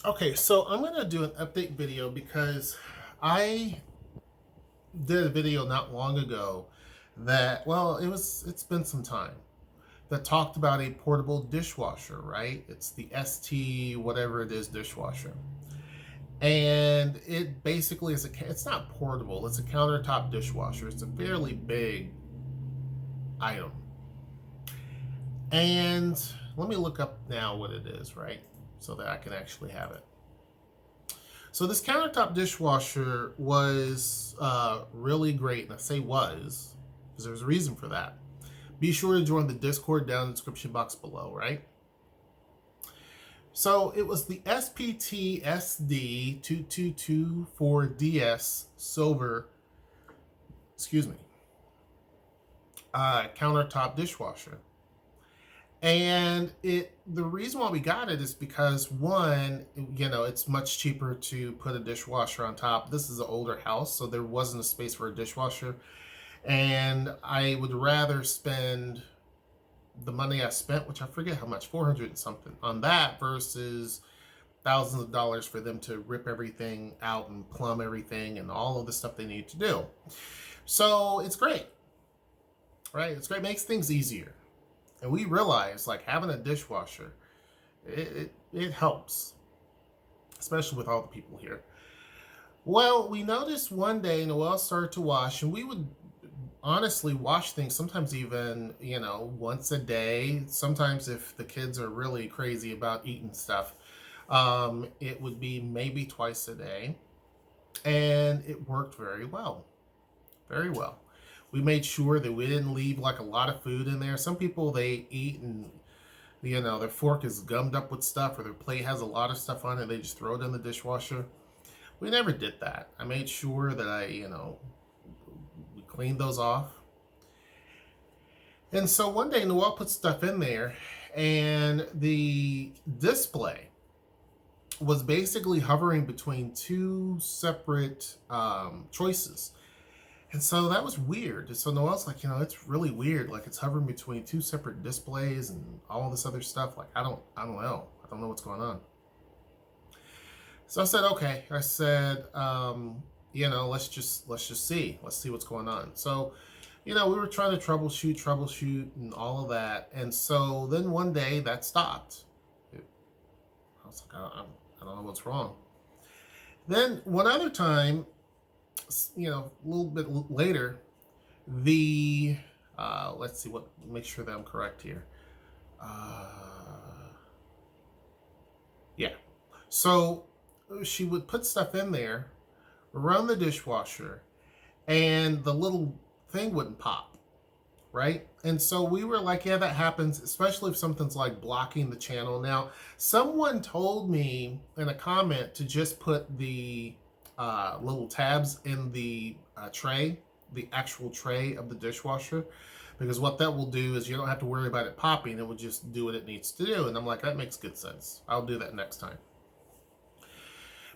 Okay, so I'm gonna do an update video because I did a video not long ago that, well, it's been some time, that talked about a portable dishwasher, right? It's the ST whatever it is dishwasher. And it basically is it's not portable, it's a countertop dishwasher. It's a fairly big item. And let me look up now what it is, right? So that I can actually have it. So this countertop dishwasher was really great, and I say was because there's a reason for that. Be sure to join the Discord down in the description box below, right? So it was the SPT SD-2224DS silver, excuse me, countertop dishwasher. And the reason why we got it is because, one, it's much cheaper to put a dishwasher on top. This is an older house, so there wasn't a space for a dishwasher. And I would rather spend the money I spent, which I forget how much, 400 and something, on that versus thousands of dollars for them to rip everything out and plumb everything and all of the stuff they need to do. So it's great, right? It's great, it makes things easier. And we realize, like, having a dishwasher, it helps, especially with all the people here. Well, we noticed one day Noelle started to wash, and we would honestly wash things sometimes even, once a day. Sometimes if the kids are really crazy about eating stuff, it would be maybe twice a day. And it worked very well. Very well. We made sure that we didn't leave like a lot of food in there. Some people, they eat and their fork is gummed up with stuff, or their plate has a lot of stuff on it, they just throw it in the dishwasher. We never did that. I made sure that we cleaned those off. And so one day Noelle put stuff in there, and the display was basically hovering between two separate choices. And so that was weird. And so Noelle's like, it's really weird. Like, it's hovering between two separate displays and all this other stuff. Like, I don't know. I don't know what's going on. So I said, okay. I said, let's just see. Let's see what's going on. So, we were trying to troubleshoot and all of that. And so then one day that stopped. I was like, I don't know what's wrong. Then one other time, a little bit later, the let's see, make sure that I'm correct here. Yeah. So she would put stuff in there, run the dishwasher, and the little thing wouldn't pop, right? And so we were like, yeah, that happens, especially if something's like blocking the channel. Now, someone told me in a comment to just put the little tabs in the tray, the actual tray of the dishwasher, because what that will do is you don't have to worry about it popping. It will just do what it needs to do. And I'm like, that makes good sense. I'll do that next time.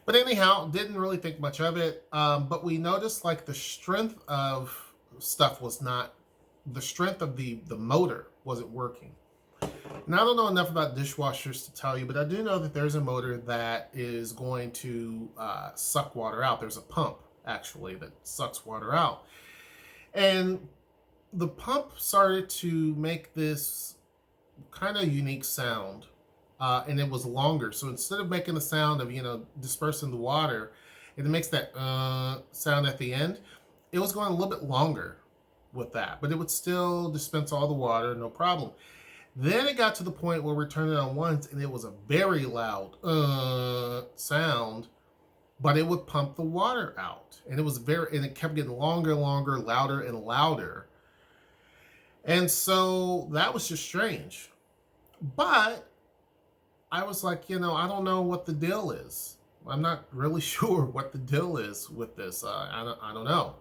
But anyhow, didn't really think much of it. But we noticed like the strength of stuff was not, the strength of the motor wasn't working. Now, I don't know enough about dishwashers to tell you, but I do know that there's a motor that is going to suck water out. There's a pump, actually, that sucks water out. And the pump started to make this kind of unique sound, and it was longer. So instead of making the sound of, dispersing the water, it makes that sound at the end. It was going a little bit longer with that, but it would still dispense all the water, no problem. Then it got to the point where we turned it on once, and it was a very loud sound, but it would pump the water out, and it kept getting longer, louder and louder, and so that was just strange. But I was like, I don't know what the deal is. I'm not really sure what the deal is with this. I don't know.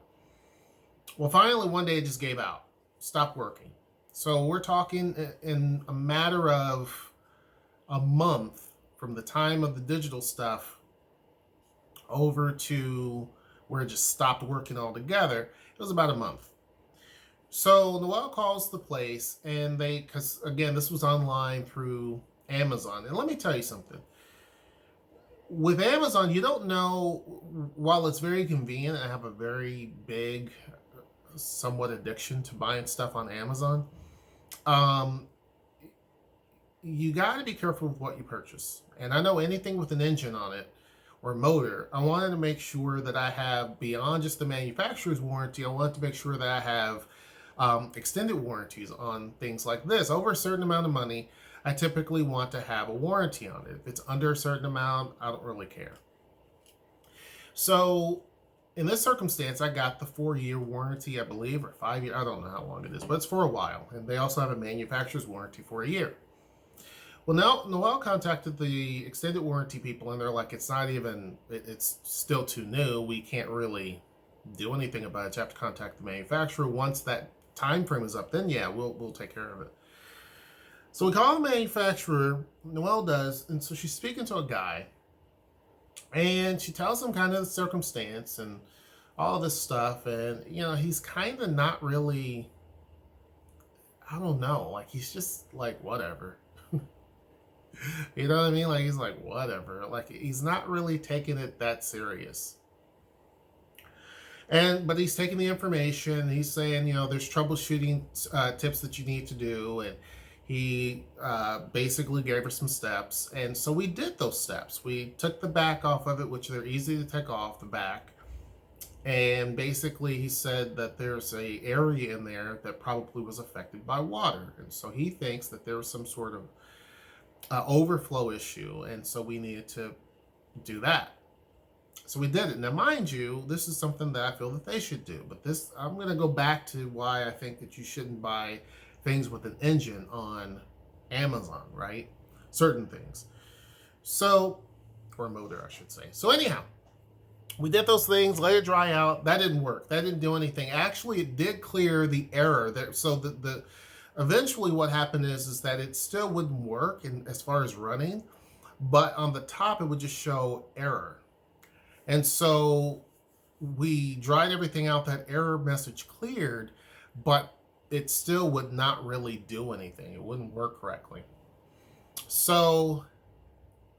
Well, finally one day it just gave out, stopped working. So we're talking in a matter of a month from the time of the digital stuff over to where it just stopped working altogether. It was about a month. So Noelle calls the place, and because again, this was online through Amazon. And let me tell you something. with Amazon, you don't know, while it's very convenient, I have a very big, somewhat addiction to buying stuff on Amazon. Um, you got to be careful with what you purchase. And I know anything with an engine on it or motor, I wanted to make sure that I have, beyond just the manufacturer's warranty, I wanted to make sure that I have extended warranties on things like this. Over a certain amount of money, I typically want to have a warranty on it. If it's under a certain amount, I don't really care. So in this circumstance, I got the 4-year warranty, I believe, or 5-year. I don't know how long it is, but it's for a while. And they also have a manufacturer's warranty for a year. Well, now Noelle contacted the extended warranty people, and they're like, it's not even, it's still too new. We can't really do anything about it. You have to contact the manufacturer. Once that time frame is up, then yeah, we'll take care of it. So we call the manufacturer, Noelle does, and so she's speaking to a guy, and she tells him kind of the circumstance and all this stuff, and, you know, he's kind of not really, I don't know, like, he's just like, whatever. You know what I mean? Like, he's like, whatever. Like, he's not really taking it that serious. But he's taking the information. He's saying, you know, there's troubleshooting tips that you need to do. And he basically gave her some steps. And so we did those steps. We took the back off of it, which they're easy to take off, the back. And basically he said that there's a area in there that probably was affected by water. And so he thinks that there was some sort of overflow issue, and so we needed to do that. So we did it. Now, mind you, this is something that I feel that they should do, but this, I'm going to go back to why I think that you shouldn't buy things with an engine on Amazon, right? Certain things. So, or motor, I should say. So anyhow, we did those things, let it dry out. That didn't work. That didn't do anything. Actually, it did clear the error there. So the eventually what happened is that it still wouldn't work in, as far as running, but on the top it would just show error. And so we dried everything out, that error message cleared, but it still would not really do anything. It wouldn't work correctly. So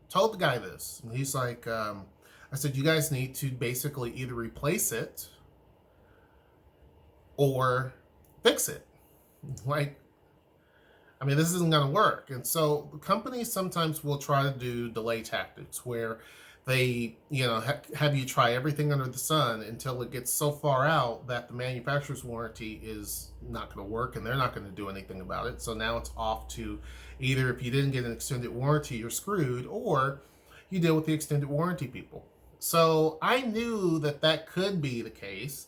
told the guy this, and he's like, I said, you guys need to basically either replace it or fix it. Like, I mean, this isn't going to work. And so companies sometimes will try to do delay tactics where they, you know, have you try everything under the sun until it gets so far out that the manufacturer's warranty is not going to work and they're not going to do anything about it. So now it's off to either, if you didn't get an extended warranty, you're screwed, or you deal with the extended warranty people. So I knew that that could be the case.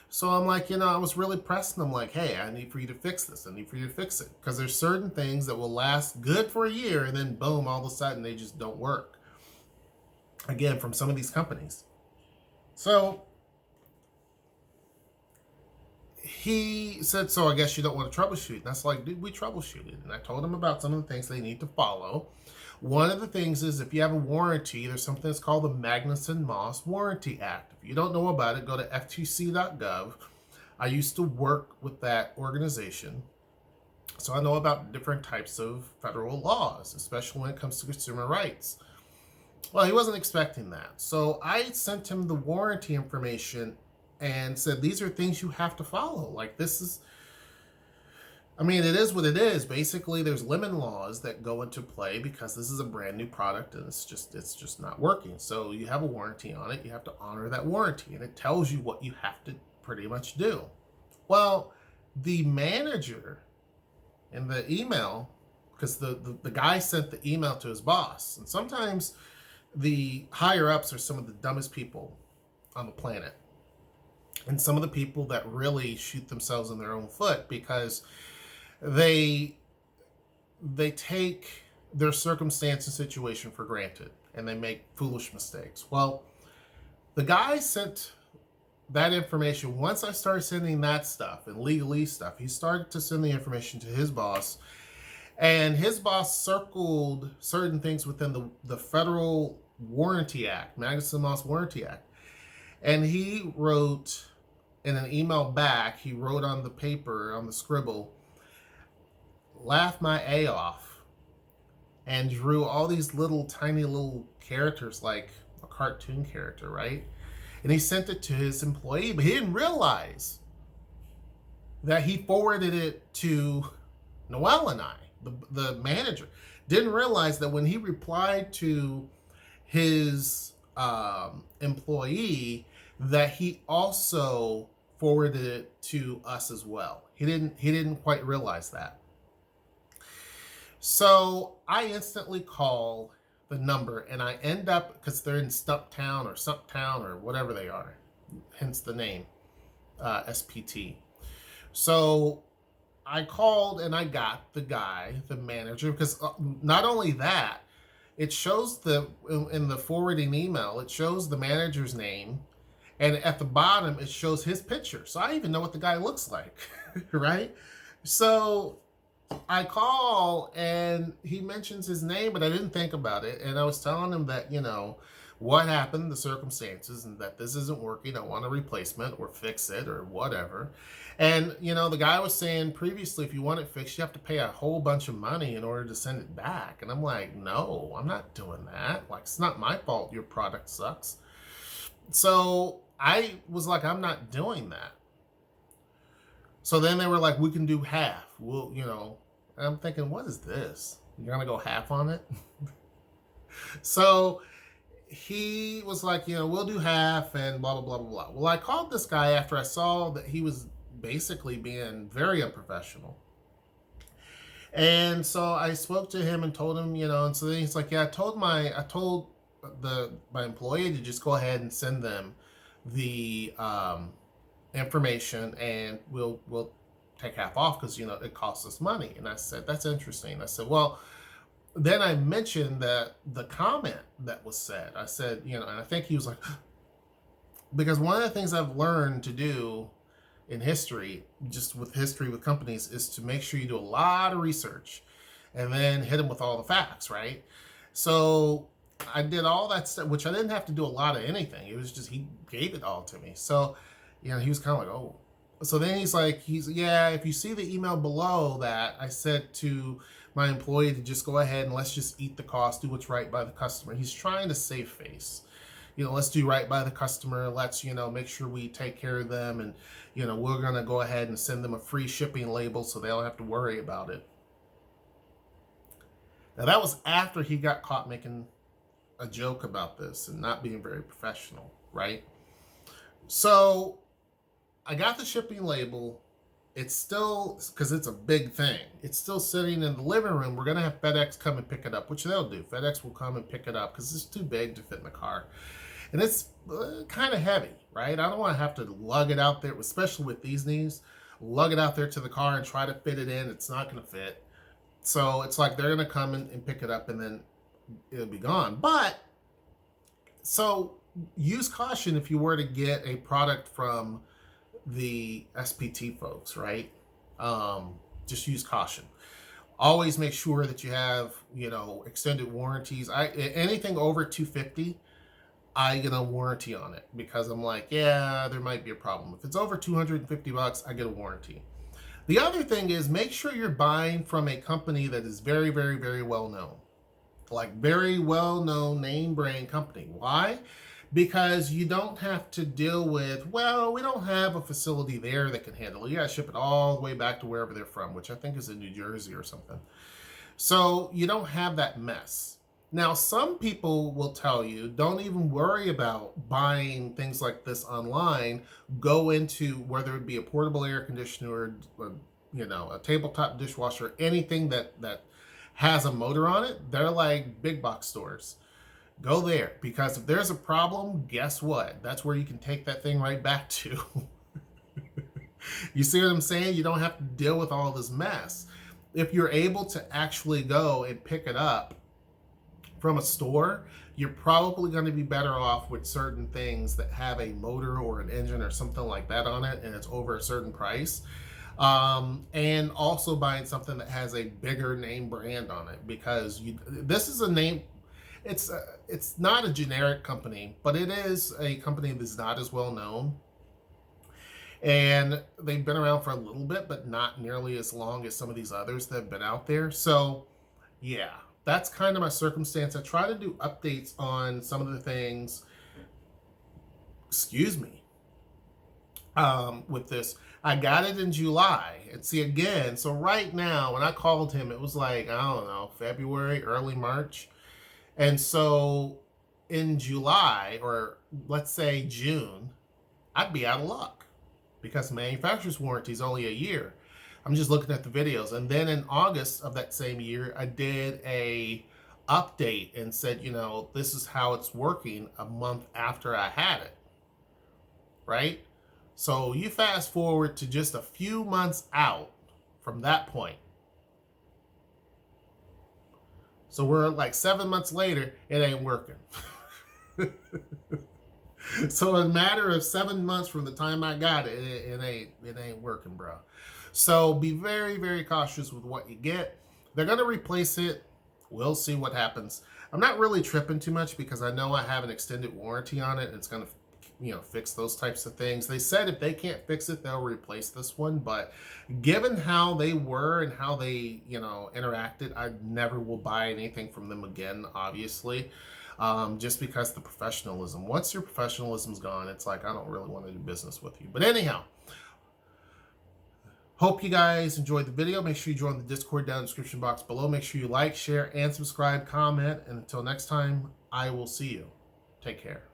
So I'm like, you know, I was really pressing them like, hey, I need for you to fix this. I need for you to fix it. Because there's certain things that will last good for a year and then boom, all of a sudden they just don't work. Again, from some of these companies. So he said, so I guess you don't want to troubleshoot. And that's like, dude, we troubleshooted. And I told him about some of the things they need to follow. One of the things is, if you have a warranty, there's something that's called the Magnuson-Moss Warranty Act. If you don't know about it, go to ftc.gov. I used to work with that organization, so I know about different types of federal laws, especially when it comes to consumer rights. Well, he wasn't expecting that. So I sent him the warranty information and said, these are things you have to follow. Like, this is, I mean, it is what it is. Basically, there's lemon laws that go into play because this is a brand new product and it's just not working. So you have a warranty on it. You have to honor that warranty, and it tells you what you have to pretty much do. Well, the manager in the email, because the guy sent the email to his boss, and sometimes the higher ups are some of the dumbest people on the planet, and some of the people that really shoot themselves in their own foot because they take their circumstance and situation for granted and they make foolish mistakes. Well, the guy sent that information. Once I started sending that stuff and legalese stuff, he started to send the information to his boss, and his boss circled certain things within the Federal Warranty Act, Magnuson-Moss Warranty Act, and he wrote in an email back, he wrote on the paper, on the scribble, laugh my A off. and drew all these little tiny little characters like a cartoon character, right? And he sent it to his employee, but he didn't realize that he forwarded it to Noelle and I, the manager. Didn't realize that when he replied to his employee, that he also forwarded it to us as well. He didn't quite realize that. So I instantly call the number, and I end up, because they're in Stumptown or Sumptown or whatever they are, hence the name SPT. So I called and I got the guy, the manager, because not only that, it shows in the forwarding email, it shows the manager's name, and at the bottom it shows his picture. So I even know what the guy looks like, right? So I call and he mentions his name, but I didn't think about it. And I was telling him that, what happened, the circumstances, and that this isn't working. I want a replacement or fix it or whatever. And, the guy was saying previously, if you want it fixed, you have to pay a whole bunch of money in order to send it back. And I'm like, no, I'm not doing that. Like, it's not my fault your product sucks. So I was like, I'm not doing that. So then they were like, we can do half. Well, and I'm thinking, what is this? You're going to go half on it? So he was like, we'll do half and blah, blah, blah, blah, blah. Well, I called this guy after I saw that he was basically being very unprofessional. And so I spoke to him and told him, and so then he's like, yeah, I told my employee to just go ahead and send them the information, and we'll take half off because it costs us money. And I said, that's interesting. I said, well, then I mentioned that the comment that was said, I said, and I think he was like, because one of the things I've learned to do in history, just with history with companies, is to make sure you do a lot of research and then hit them with all the facts, right? So I did all that stuff, which I didn't have to do a lot of anything. It was just, he gave it all to me. So, he was kind of like, oh. So then he's like, yeah, if you see the email below that, I said to my employee to just go ahead and let's just eat the cost, do what's right by the customer. He's trying to save face. Let's do right by the customer. Let's, make sure we take care of them. And, we're going to go ahead and send them a free shipping label so they don't have to worry about it. Now, that was after he got caught making a joke about this and not being very professional, right? So I got the shipping label. It's still, because it's a big thing, it's still sitting in the living room. We're going to have FedEx come and pick it up, which they'll do. FedEx will come and pick it up because it's too big to fit in the car. And it's kind of heavy, right? I don't want to have to lug it out there, especially with these knees, lug it out there to the car and try to fit it in. It's not going to fit. So it's like they're going to come and pick it up and then it'll be gone. But, so use caution if you were to get a product from the SPT folks, right? Just use caution. Always make sure that you have, extended warranties. Anything over $250, I get a warranty on it because I'm like, yeah, there might be a problem. If it's over $250, I get a warranty. The other thing is make sure you're buying from a company that is very, very, very well known. Like very well known name brand company. Why? Because you don't have to deal with, well, we don't have a facility there that can handle it. You got to ship it all the way back to wherever they're from, which I think is in New Jersey or something. So you don't have that mess. Now, some people will tell you, don't even worry about buying things like this online. Go into, whether it be a portable air conditioner, or, a tabletop dishwasher, anything that has a motor on it. They're like big box stores. Go there, because if there's a problem, guess what? That's where you can take that thing right back to. You see what I'm saying? You don't have to deal with all this mess. If you're able to actually go and pick it up from a store, you're probably going to be better off with certain things that have a motor or an engine or something like that on it, and it's over a certain price. And also buying something that has a bigger name brand on it, because this is a name. It's not a generic company, but it is a company that's not as well known. And they've been around for a little bit, but not nearly as long as some of these others that have been out there. So, yeah, that's kind of my circumstance. I try to do updates on some of the things, excuse me, with this. I got it in July. And see, again, so right now, when I called him, it was like, I don't know, February, early March. And so in July, or let's say June, I'd be out of luck because the manufacturer's warranty is only a year. I'm just looking at the videos. And then in August of that same year, I did a update and said, you know, this is how it's working a month after I had it, right? So you fast forward to just a few months out from that point. So we're like 7 months later, it ain't working. So in a matter of 7 months from the time I got it, it ain't working, bro. So be very, very cautious with what you get. They're gonna replace it. We'll see what happens. I'm not really tripping too much because I know I have an extended warranty on it. And it's gonna, you know, fix those types of things. They said if they can't fix it, they'll replace this one. But given how they were and how they, you know, interacted, I never will buy anything from them again, obviously. Just because the professionalism. Once your professionalism's gone, it's like, I don't really want to do business with you. But anyhow, hope you guys enjoyed the video. Make sure you join the Discord down in the description box below. Make sure you like, share, and subscribe, comment. And until next time, I will see you. Take care.